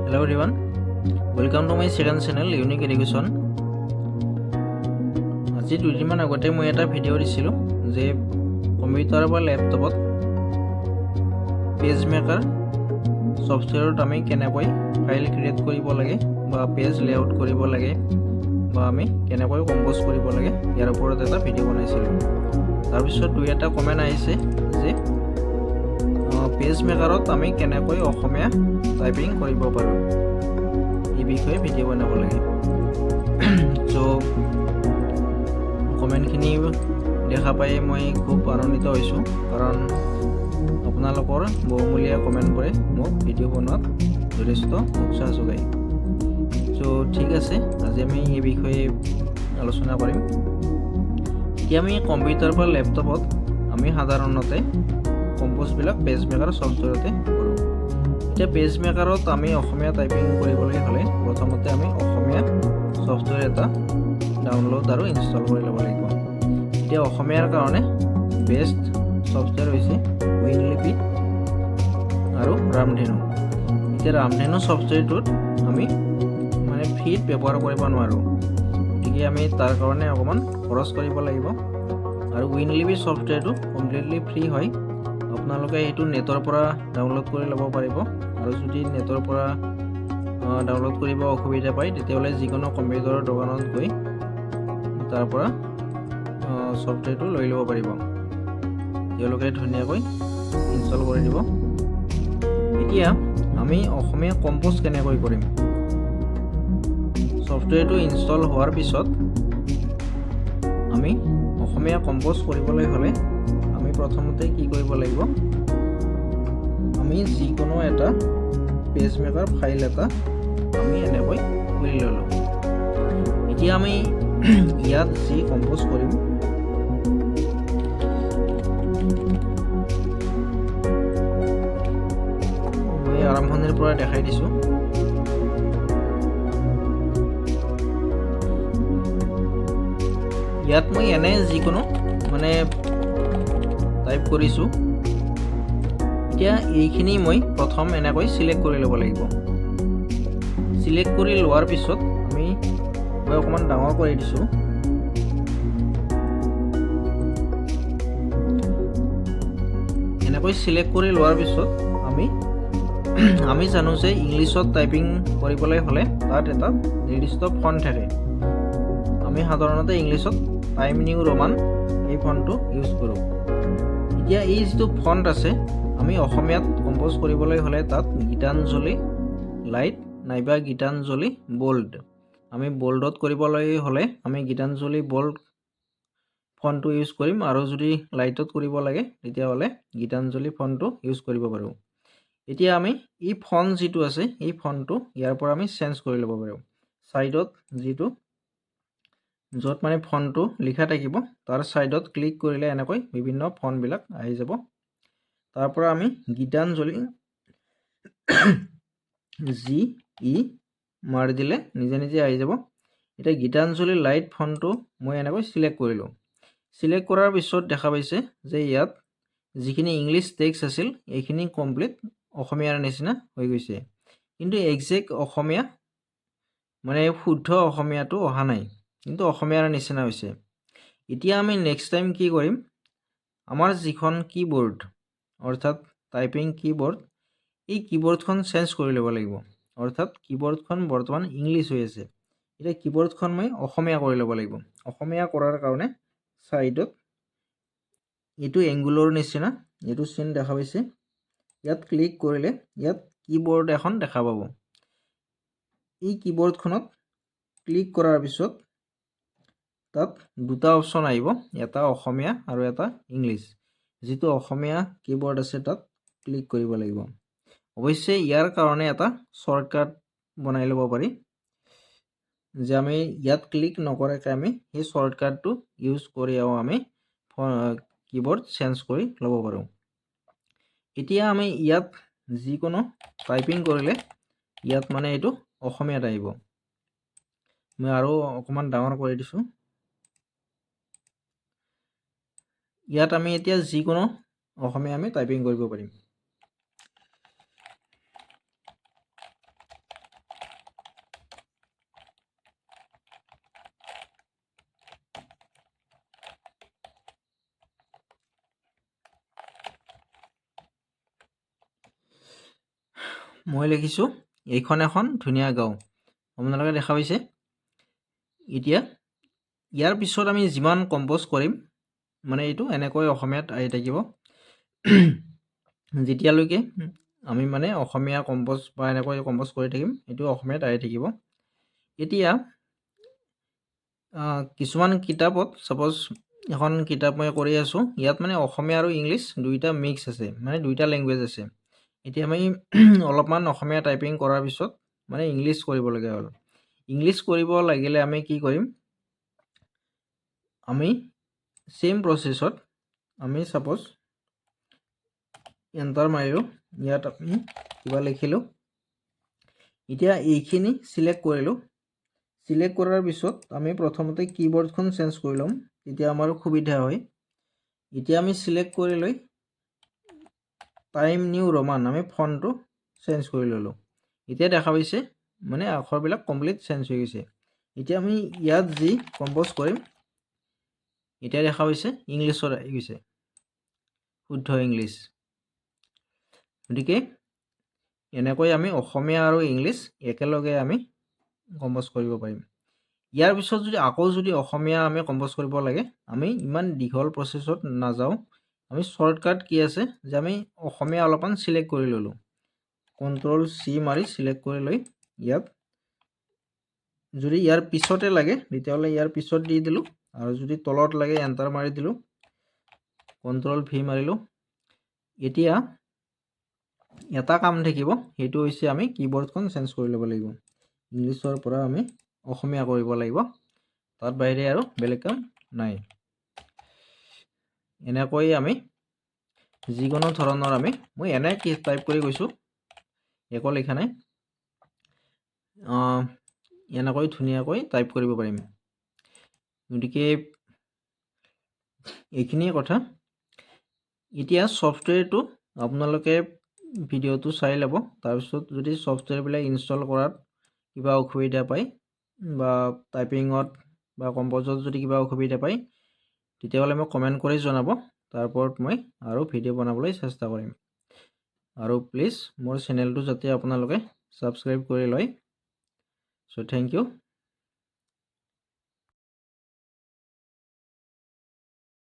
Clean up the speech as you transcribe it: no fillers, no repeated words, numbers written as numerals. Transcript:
Hello everyone, welcome to my second channel Unique Education. আজি দুদিনমান আগতে মই এটা ভিডিঅ' দিছিলোঁ যে কম্পিউটাৰ বা লেপটপত পেজ মেকাৰ ছফটৱেৰত আমি কেনেকৈ ফাইল ক্ৰিয়েট কৰিব লাগে বা পেজ লেআউট কৰিব লাগে বা আমি কেনেকৈ কম্প'জ কৰিব লাগে ইয়াৰ ওপৰত এটা ভিডিঅ' বনাইছিলোঁ। তাৰপিছত দুই এটা কমেণ্ট আহিছে যে পেজ মেকাৰত আমি কেনেকৈ অসমীয়া টাইপিং কৰিব পাৰোঁ এই বিষয়ে ভিডিঅ' বনাব লাগে। চ' কমেণ্টখিনি দেখা পাই মই খুব আনন্দিত হৈছোঁ, কাৰণ আপোনালোকৰ বহুমূলীয়া কমেণ্টবোৰে মোক ভিডিঅ' বনোৱাত যথেষ্ট উৎসাহ যোগায়। চ' ঠিক আছে, আজি আমি এই বিষয়ে আলোচনা কৰিম। এতিয়া আমি কম্পিউটাৰ বা লেপটপত আমি সাধাৰণতে কম্প'জবিলাক পেজ মেকাৰ ছফটৱেৰতে কৰোঁ। এতিয়া পেজ মেকাৰত আমি অসমীয়া টাইপিং কৰিবলৈ হ'লে প্ৰথমতে আমি অসমীয়া ছফটৱেৰ এটা ডাউনলোড আৰু ইনষ্টল কৰি ল'ব লাগিব। এতিয়া অসমীয়াৰ কাৰণে বেষ্ট ছফটৱেৰ হৈছে উইনলিপি আৰু ৰামধেনু। এতিয়া ৰামধেনু ছফটৱেৰটোত আমি ফ্ৰীত ব্যৱহাৰ কৰিব নোৱাৰোঁ, গতিকে আমি তাৰ কাৰণে অকণমান খৰচ কৰিব লাগিব। আৰু উইনলিপি ছফটৱেৰটো কমপ্লিটলি ফ্ৰী হয়, আপোনালোকে এইটো নেটৰ পৰা ডাউনলোড কৰি ল'ব পাৰিব। আৰু যদি নেটৰ পৰা ডাউনলোড কৰিব অসুবিধা পায় তেতিয়াহ'লে যিকোনো কম্পিউটাৰৰ দোকানত গৈ তাৰ পৰা ছফটৱেৰটো লৈ ল'ব পাৰিব, তেওঁলোকে ধুনীয়াকৈ ইনষ্টল কৰি দিব। এতিয়া আমি অসমীয়া কম্প'জ কেনেকৈ কৰিম? ছফটৱেৰটো ইনষ্টল হোৱাৰ পিছত আমি অসমীয়া কম্প'জ কৰিবলৈ হ'লে আমি প্ৰথমতে কি কৰিব লাগিব, আমি যিকোনো এটা পেজ মেকাৰ ফাইল এটা আমি এনেকৈ খুলি ল'লোঁ। এতিয়া আমি ইয়াত যি কম্প'জ কৰিম মই আৰম্ভণিৰ পৰা দেখাই দিছোঁ। ইয়াত মই এনে যিকোনো টাইপ কৰিছোঁ। এতিয়া এইখিনি মই প্ৰথম এনেকৈ চিলেক্ট কৰি ল'ব লাগিব। চিলেক্ট কৰি লোৱাৰ পিছত মই অকণমান ডাঙৰ কৰি দিছোঁ। এনেকৈ চিলেক্ট কৰি লোৱাৰ পিছত আমি জানো যে ইংলিছত টাইপিং কৰিবলৈ হ'লে তাত এটা নিৰ্দিষ্ট ফণ্ট থাকে। আমি সাধাৰণতে ইংলিছত টাইম নিউ ৰোমান এই ফণ্টটো ইউজ কৰোঁ। এতিয়া এই যিটো ফণ্ট আছে, আমি অসমীয়াত কম্প'জ কৰিবলৈ হ'লে তাত গীতাঞ্জলি লাইট নাইবা গীতাঞ্জলি বোল্ড, আমি বোল্ডত কৰিবলৈ হ'লে আমি গীতাঞ্জলি বোল্ড ফণ্টটো ইউজ কৰিম, আৰু যদি লাইটত কৰিব লাগে তেতিয়াহ'লে গীতাঞ্জলি ফণ্টটো ইউজ কৰিব পাৰোঁ। এতিয়া আমি এই ফণ্ট যিটো আছে এই ফণ্টটো ইয়াৰ পৰা আমি চেঞ্জ কৰি ল'ব পাৰোঁ। ছাইডত যিটো য'ত ফণ্টটো লিখা থাকিব তাৰ ছাইডত ক্লিক কৰিলে এনেকৈ বিভিন্ন ফণ্টবিলাক আহি যাব। তাৰ পৰা আমি গীতাঞ্জলি GE মাৰি দিলে নিজে নিজে আহি যাব। এতিয়া গীতাঞ্জলি লাইট ফণ্টটো মই এনেকৈ চিলেক্ট কৰিলোঁ। চিলেক্ট কৰাৰ পিছত দেখা পাইছে যে ইয়াত যিখিনি ইংলিছ টেক্সট আছিল এইখিনি কমপ্লিট অসমীয়াৰ নিচিনা হৈ গৈছে, কিন্তু একজেক্ট অসমীয়া শুদ্ধ অসমীয়াটো অহা নাই, কিন্তু অসমীয়াৰ নিচিনা হৈছে। এতিয়া আমি নেক্সট টাইম কি কৰিম, আমাৰ যিখন কীবৰ্ড অৰ্থাৎ টাইপিং কীবৰ্ড, এই কীবৰ্ডখন চেঞ্জ কৰি ল'ব লাগিব। অৰ্থাৎ কীবৰ্ডখন বৰ্তমান ইংলিছ হৈ আছে, এতিয়া কীবৰ্ডখন মই অসমীয়া কৰি ল'ব লাগিব। অসমীয়া কৰাৰ কাৰণে ছাইডত এইটো এংগুলৰ নিচিনা এইটো চিন দেখা পাইছে, ইয়াত ক্লিক কৰিলে ইয়াত কীবৰ্ড এখন দেখা পাব। এই কীবৰ্ডখনত ক্লিক কৰাৰ পিছত তাত দুটা অপশ্যন আহিব, এটা অসমীয়া আৰু এটা ইংলিছ। যিটো অসমীয়া কীবৰ্ড আছে তাত ক্লিক কৰিব লাগিব। অৱশ্যে ইয়াৰ কাৰণে এটা শ্বৰ্টকাট বনাই ল'ব পাৰি, যে আমি ইয়াত ক্লিক নকৰাকৈ আমি সেই শ্বৰ্টকাটটো ইউজ কৰি আমি কীবৰ্ড চেঞ্জ কৰি ল'ব পাৰোঁ। এতিয়া আমি ইয়াত যিকোনো টাইপিং কৰিলে ইয়াত এইটো অসমীয়াত আহিব। মই আৰু অকণমান ডাঙৰ কৰি দিছোঁ। ইয়াত আমি এতিয়া যিকোনো অসমীয়া আমি টাইপিং কৰিব পাৰিম। মই লিখিছোঁ এইখন এখন ধুনীয়া গাঁও আপোনালোকে দেখা পাইছে এতিয়া ইয়াৰ পিছত আমি যিমান কম্প'জ কৰিম মানে এইটো এনেকৈ অসমীয়াত আহি থাকিব যেতিয়ালৈকে আমি মানে অসমীয়া কম্প'জ বা এনেকৈ কম্প'জ কৰি থাকিম এইটো অসমীয়াত আহি থাকিব এতিয়া কিছুমান কিতাপত ছাপ'জ এখন কিতাপ মই কৰি আছোঁ ইয়াত মানে অসমীয়া আৰু ইংলিছ দুইটা মিক্স আছে মানে দুইটা লেংগুৱেজ আছে এতিয়া আমি অলপমান অসমীয়া টাইপিং কৰাৰ পিছত মানে ইংলিছ কৰিবলগীয়া হ'ল ইংলিছ কৰিব লাগিলে আমি কি কৰিম আমি সেম প্ৰচেছত আমি ছাপ'জ এণ্টাৰ মাৰিলোঁ ইয়াত আমি কিবা লিখিলোঁ এতিয়া এইখিনি চিলেক্ট কৰিলোঁ সিলেক্ট কৰাৰ পিছত আমি প্ৰথমতে কিবৰ্ডখন চেঞ্জ কৰি ল'ম তেতিয়া আমাৰ সুবিধা হয় এতিয়া আমি সিলেক্ট কৰি লৈ টাইম নিউ ৰোমান আমি ফন্টটো চেঞ্জ কৰি ল'লোঁ এতিয়া দেখা পাইছে মানে আখৰবিলাক কমপ্লিট চেঞ্জ হৈ গৈছে এতিয়া আমি ইয়াত যি কম্প'জ কৰিম এতিয়া দেখা পাইছে ইংলিছত আহি গৈছে শুদ্ধ ইংলিছ গতিকে এনেকৈ আমি অসমীয়া আৰু ইংলিছ একেলগে আমি কম্প'জ কৰিব পাৰিম ইয়াৰ পিছত যদি আকৌ যদি অসমীয়া আমি কম্প'জ কৰিব লাগে আমি ইমান দীঘল প্ৰচেছত নাযাওঁ আমি শৰ্টকাট কি আছে যে আমি অসমীয়া অলপমান সিলেক্ট কৰি ল'লোঁ কন্ট্ৰল চি মাৰি সিলেক্ট কৰি লৈ ইয়াত যদি ইয়াৰ পিছতে লাগে তেতিয়াহ'লে ইয়াৰ পিছত দি দিলোঁ আৰু যদি তলত লাগে এণ্টাৰ মাৰি দিলোঁ কন্ট্ৰল ভি মাৰিলোঁ এতিয়া এটা কাম থাকিব সেইটো হৈছে আমি কিবৰ্ডখন চেঞ্জ কৰি ল'ব লাগিব ইংলিছৰ পৰা আমি অসমীয়া কৰিব লাগিব তাত বাহিৰে আৰু বেলেগ কাম নাই এনেকৈ আমি যিকোনো ধৰণৰ আমি মই এনে কি টাইপ কৰি গৈছোঁ একো লিখা নাই এনেকৈ ধুনীয়াকৈ টাইপ কৰিব পাৰিম গতিকে এইখিনিয়ে কথা এতিয়া ছফ্টৱেৰটো আপোনালোকে ভিডিঅ'টো চাই ল'ব তাৰপিছত যদি ছফ্টৱেৰবিলাক ইনষ্টল কৰাত কিবা অসুবিধা পায় বা টাইপিঙত বা কম্প'জত যদি কিবা অসুবিধা পায় তেতিয়াহ'লে মোক কমেণ্ট কৰি জনাব তাৰ ওপৰত মই আৰু ভিডিঅ' বনাবলৈ চেষ্টা কৰিম আৰু প্লিজ মোৰ চেনেলটো যাতে আপোনালোকে ছাবস্ক্ৰাইব কৰি লয় চ' থেংক ইউ